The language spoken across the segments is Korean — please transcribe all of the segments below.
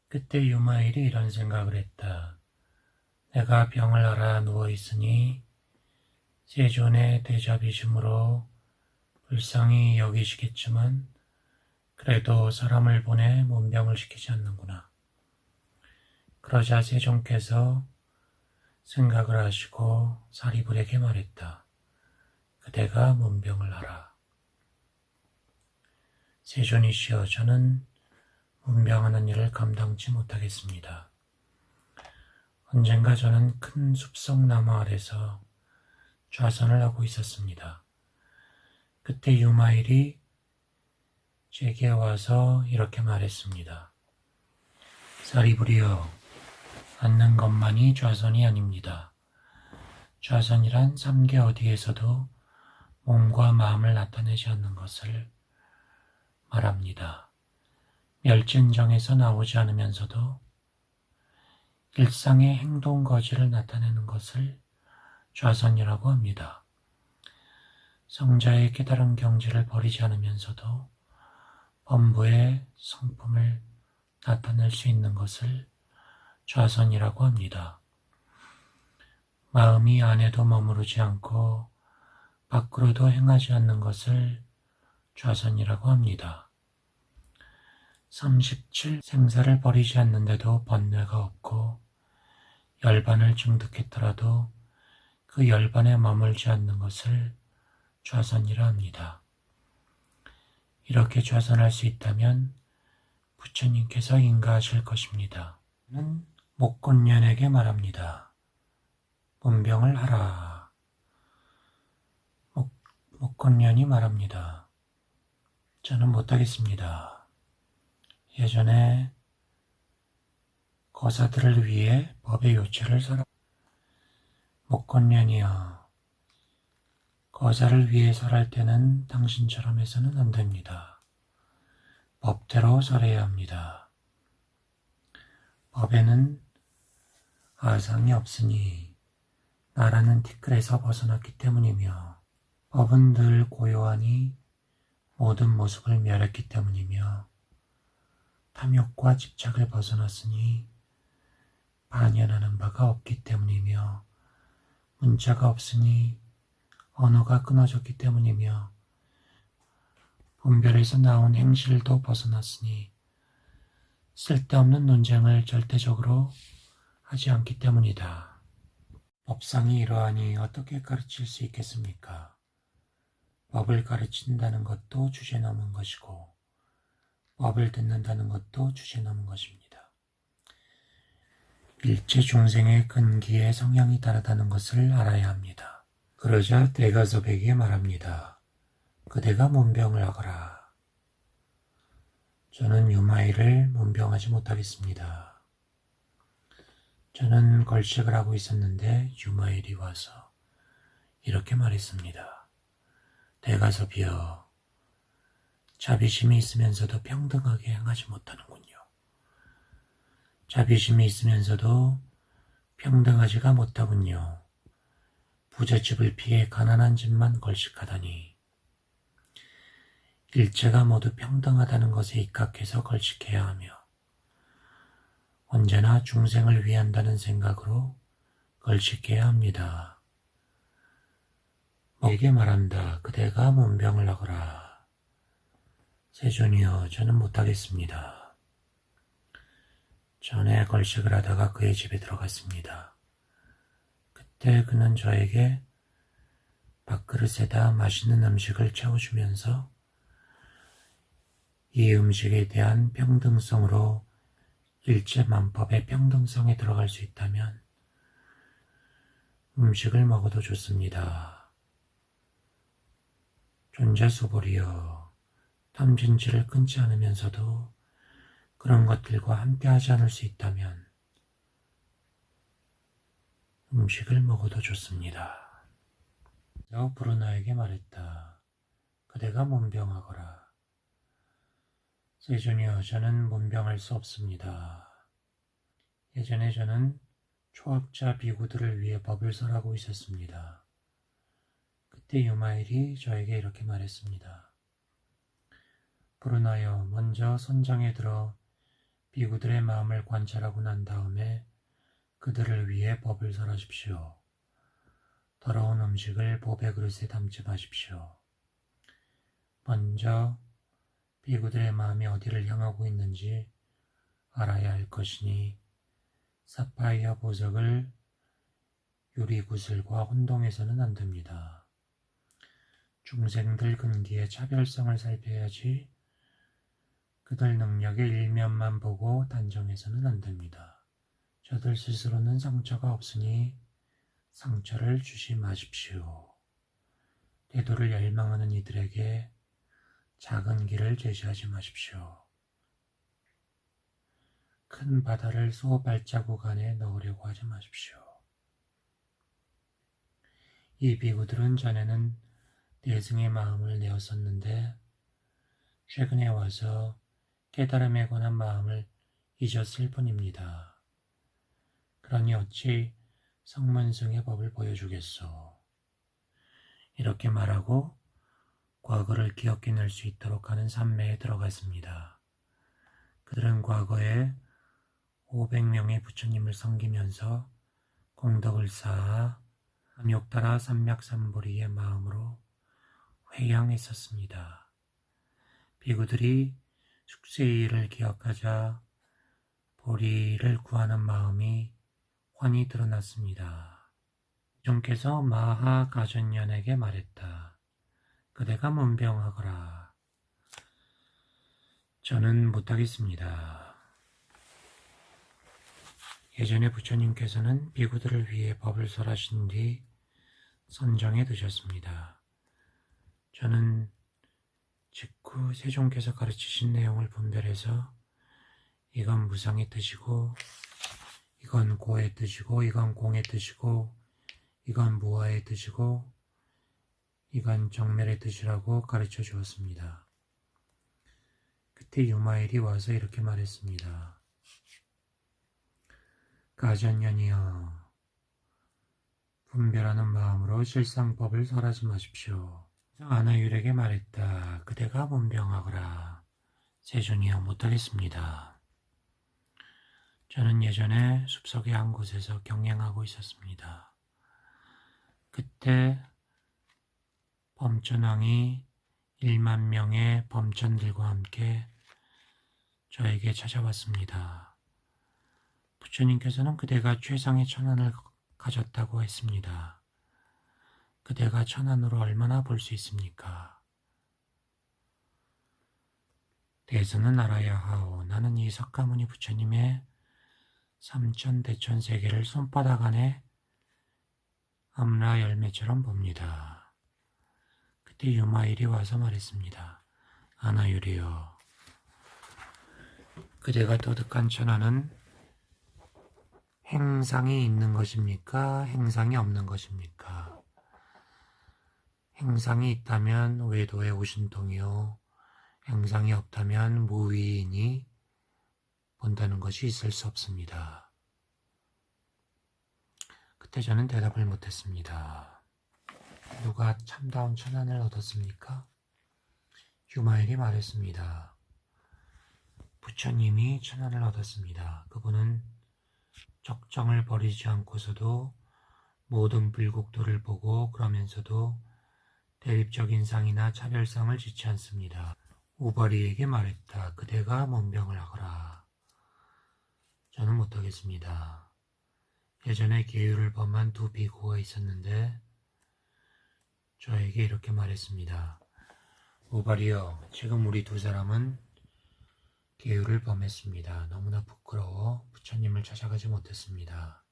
그때 유마일이 이런 생각을 했다. 내가 병을 앓아 누워있으니 세존의 대접이심으로 불쌍히 여기시겠지만 그래도 사람을 보내 문병을 시키지 않는구나. 그러자 세존께서 생각을 하시고 사리불에게 말했다. 그대가 문병을 하라. 세존이시여, 저는 문병하는 일을 감당치 못하겠습니다. 언젠가 저는 큰 숲속나무 아래서 좌선을 하고 있었습니다. 그때 유마일이 제게 와서 이렇게 말했습니다. 사리불이여, 앉는 것만이 좌선이 아닙니다. 좌선이란 삼계 어디에서도 몸과 마음을 나타내지 않는 것을 말합니다. 멸진정에서 나오지 않으면서도 일상의 행동 거지를 나타내는 것을 좌선이라고 합니다. 성자의 깨달은 경지를 버리지 않으면서도 범부의 성품을 나타낼 수 있는 것을 좌선이라고 합니다. 마음이 안에도 머무르지 않고 밖으로도 행하지 않는 것을 좌선이라고 합니다. 37 생사를 버리지 않는데도 번뇌가 없고 열반을 증득했더라도 그 열반에 머물지 않는 것을 좌선이라 합니다. 이렇게 좌선할 수 있다면 부처님께서 인가하실 것입니다. 는 목곤년에게 말합니다. 문병을 하라. 목곤년이 말합니다. 저는 못하겠습니다. 예전에 거사들을 위해 법의 요체를 설하. 목곤년이여, 거사를 위해 설할 때는 당신처럼 해서는 안 됩니다. 법대로 설해야 합니다. 법에는 아상이 없으니 나라는 티끌에서 벗어났기 때문이며 법은 늘 고요하니 모든 모습을 멸했기 때문이며 탐욕과 집착을 벗어났으니 반연하는 바가 없기 때문이며 문자가 없으니 언어가 끊어졌기 때문이며 분별에서 나온 행실도 벗어났으니 쓸데없는 논쟁을 절대적으로 하지 않기 때문이다. 법상이 이러하니 어떻게 가르칠 수 있겠습니까? 법을 가르친다는 것도 주제 넘은 것이고 법을 듣는다는 것도 주제 넘은 것입니다. 일체 중생의 근기의 성향이 다르다는 것을 알아야 합니다. 그러자 대가섭에게 말합니다. 그대가 문병을 하거라. 저는 유마일을 문병하지 못하겠습니다. 저는 걸식을 하고 있었는데 유마일이 와서 이렇게 말했습니다. 대가섭이여, 자비심이 있으면서도 평등하게 행하지 못하는군요. 자비심이 있으면서도 평등하지가 못하군요. 부잣집을 피해 가난한 집만 걸식하다니. 일체가 모두 평등하다는 것에 입각해서 걸식해야 하며 언제나 중생을 위한다는 생각으로 걸식해야 합니다. 내게 말한다. 그대가 문병을 하거라. 세존이여, 저는 못하겠습니다. 전에 걸식을 하다가 그의 집에 들어갔습니다. 그때 그는 저에게 밥그릇에다 맛있는 음식을 채워주면서 이 음식에 대한 평등성으로 일체만법의 평등성에 들어갈 수 있다면 음식을 먹어도 좋습니다. 존재소벌이여, 탐진치를 끊지 않으면서도 그런 것들과 함께하지 않을 수 있다면 음식을 먹어도 좋습니다. 저 브루나에게 말했다. 그대가 문병하거라. 세존이여, 저는 문병할 수 없습니다. 예전에 저는 초학자 비구들을 위해 법을 설하고 있었습니다. 그때 유마일이 저에게 이렇게 말했습니다. 브루나여, 먼저 선장에 들어 비구들의 마음을 관찰하고 난 다음에 그들을 위해 법을 설하십시오. 더러운 음식을 법의 그릇에 담지 마십시오. 먼저 비구들의 마음이 어디를 향하고 있는지 알아야 할 것이니 사파이어 보석을 유리구슬과 혼동해서는 안 됩니다. 중생들 근기의 차별성을 살펴야지 그들 능력의 일면만 보고 단정해서는 안 됩니다. 저들 스스로는 상처가 없으니 상처를 주지 마십시오. 태도를 열망하는 이들에게 작은 길을 제시하지 마십시오. 큰 바다를 소 발자국 안에 넣으려고 하지 마십시오. 이 비구들은 전에는 대승의 마음을 내었었는데 최근에 와서 깨달음에 관한 마음을 잊었을 뿐입니다. 그러니 어찌 성문승의 법을 보여주겠소. 이렇게 말하고 과거를 기억해낼 수 있도록 하는 산매에 들어갔습니다. 그들은 과거에 500명의 부처님을 섬기면서 공덕을 쌓아 삼욕타라 삼맥삼보리의 마음으로 회양했었습니다. 비구들이 숙세의 일을 기억하자 보리를 구하는 마음이 환히 드러났습니다. 종께서 마하가전년에게 말했다. 그대가 문병하거라. 저는 못하겠습니다. 예전에 부처님께서는 비구들을 위해 법을 설하신 뒤 선정해 두셨습니다. 저는 직후 세종께서 가르치신 내용을 분별해서 이건 무상의 뜻이고 이건 고의 뜻이고 이건 공의 뜻이고 이건 무아의 뜻이고 이건 정멸의 뜻이라고 가르쳐 주었습니다. 그때 유마일이 와서 이렇게 말했습니다. 가전년이여, 분별하는 마음으로 실상법을 설하지 마십시오. 아나율에게 말했다. 그대가 문병하거라. 세존이여, 못하겠습니다. 저는 예전에 숲속의 한 곳에서 경행하고 있었습니다. 그때 범천왕이 1만 명의 범천들과 함께 저에게 찾아왔습니다. 부처님께서는 그대가 최상의 천안을 가졌다고 했습니다. 그대가 천안으로 얼마나 볼 수 있습니까? 대선은 알아야 하오. 나는 이 석가모니 부처님의 삼천대천 세계를 손바닥 안에 암라 열매처럼 봅니다. 그때 유마일이 와서 말했습니다. 아나율이여, 그대가 도득한 천안은 행상이 있는 것입니까? 행상이 없는 것입니까? 행상이 있다면 외도의 오신통이요, 행상이 없다면 무위인이 본다는 것이 있을 수 없습니다. 그때 저는 대답을 못했습니다. 누가 참다운 천안을 얻었습니까? 유마일이 말했습니다. 부처님이 천안을 얻었습니다. 그분은 적정을 버리지 않고서도 모든 불국도를 보고 그러면서도 대립적인 상이나 차별상을 짓지 않습니다. 우바리에게 말했다. 그대가 문병을 하거라. 저는 못하겠습니다. 예전에 계율을 범한 두 비구가 있었는데 저에게 이렇게 말했습니다. 우바리여, 지금 우리 두 사람은 계율을 범했습니다. 너무나 부끄러워 부처님을 찾아가지 못했습니다.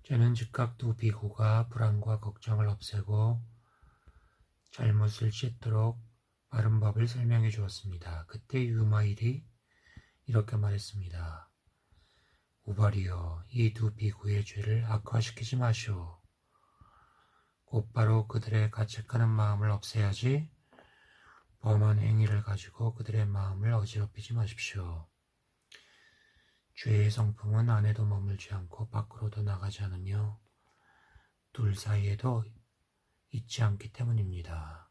저는 즉각 두 비구가 불안과 걱정을 없애고 잘못을 씻도록 바른 법을 설명해 주었습니다. 그때 유마일이 이렇게 말했습니다. 우바리여, 이 두 비구의 죄를 악화시키지 마시오. 곧바로 그들의 가책하는 마음을 없애야지 범한 행위를 가지고 그들의 마음을 어지럽히지 마십시오. 죄의 성품은 안에도 머물지 않고 밖으로도 나가지 않으며 둘 사이에도 있지 않기 때문입니다.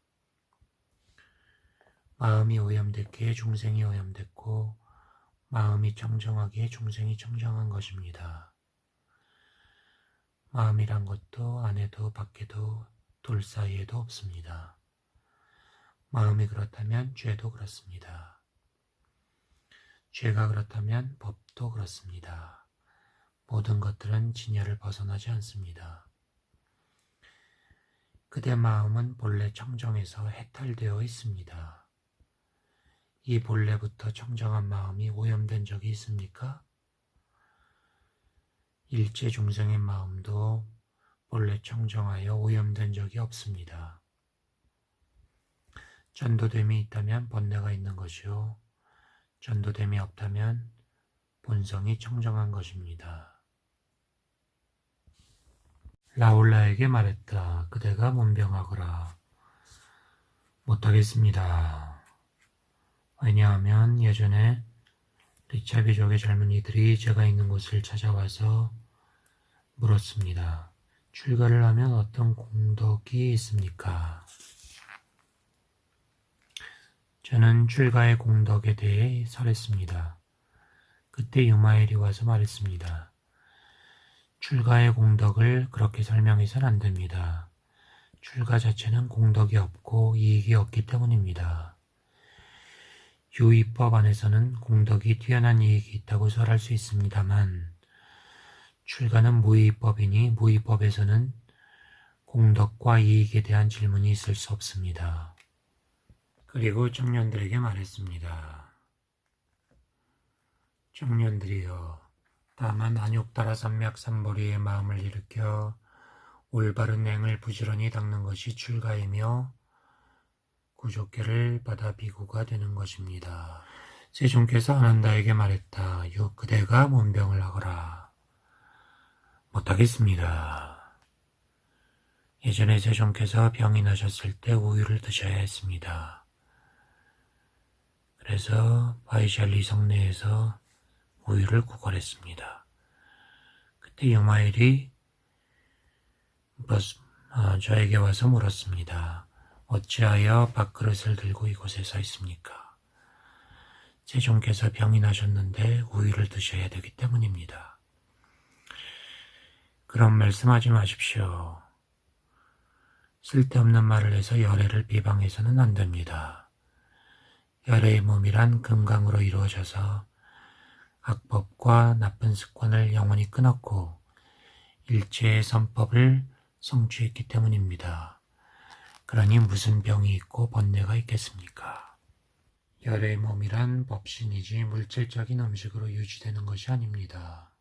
마음이 오염됐기에 중생이 오염됐고 마음이 청정하기에 중생이 청정한 것입니다. 마음이란 것도 안에도 밖에도 둘 사이에도 없습니다. 마음이 그렇다면 죄도 그렇습니다. 죄가 그렇다면 법도 그렇습니다. 모든 것들은 진열을 벗어나지 않습니다. 그대 마음은 본래 청정해서 해탈되어 있습니다. 이 본래부터 청정한 마음이 오염된 적이 있습니까? 일체 중생의 마음도 본래 청정하여 오염된 적이 없습니다. 전도됨이 있다면 번뇌가 있는 것이요, 전도됨이 없다면 본성이 청정한 것입니다. 라울라에게 말했다. 그대가 문병하거라. 못하겠습니다. 왜냐하면 예전에 리차비족의 젊은이들이 제가 있는 곳을 찾아와서 물었습니다. 출가를 하면 어떤 공덕이 있습니까? 저는 출가의 공덕에 대해 설했습니다. 그때 유마엘이 와서 말했습니다. 출가의 공덕을 그렇게 설명해서는 안 됩니다. 출가 자체는 공덕이 없고 이익이 없기 때문입니다. 유의법 안에서는 공덕이 뛰어난 이익이 있다고 설할 수 있습니다만 출가는 무의법이니 무의법에서는 공덕과 이익에 대한 질문이 있을 수 없습니다. 그리고 청년들에게 말했습니다. 청년들이여, 다만 안욕따라 삼맥삼보리의 마음을 일으켜 올바른 행을 부지런히 닦는 것이 출가이며 구족계를 받아 비구가 되는 것입니다. 세존께서 아난다에게 말했다. 그대가 문병을 하거라. 못하겠습니다. 예전에 세존께서 병이 나셨을 때 우유를 드셔야 했습니다. 그래서 바이샬리 성내에서 우유를 구걸했습니다. 그때 유마일이 저에게 와서 물었습니다. 어찌하여 밥그릇을 들고 이곳에 서 있습니까? 세존께서 병이 나셨는데 우유를 드셔야 되기 때문입니다. 그런 말씀하지 마십시오. 쓸데없는 말을 해서 열애를 비방해서는 안 됩니다. 열애의 몸이란 금강으로 이루어져서 악법과 나쁜 습관을 영원히 끊었고 일체의 선법을 성취했기 때문입니다. 그러니 무슨 병이 있고 번뇌가 있겠습니까? 열애의 몸이란 법신이지 물질적인 음식으로 유지되는 것이 아닙니다.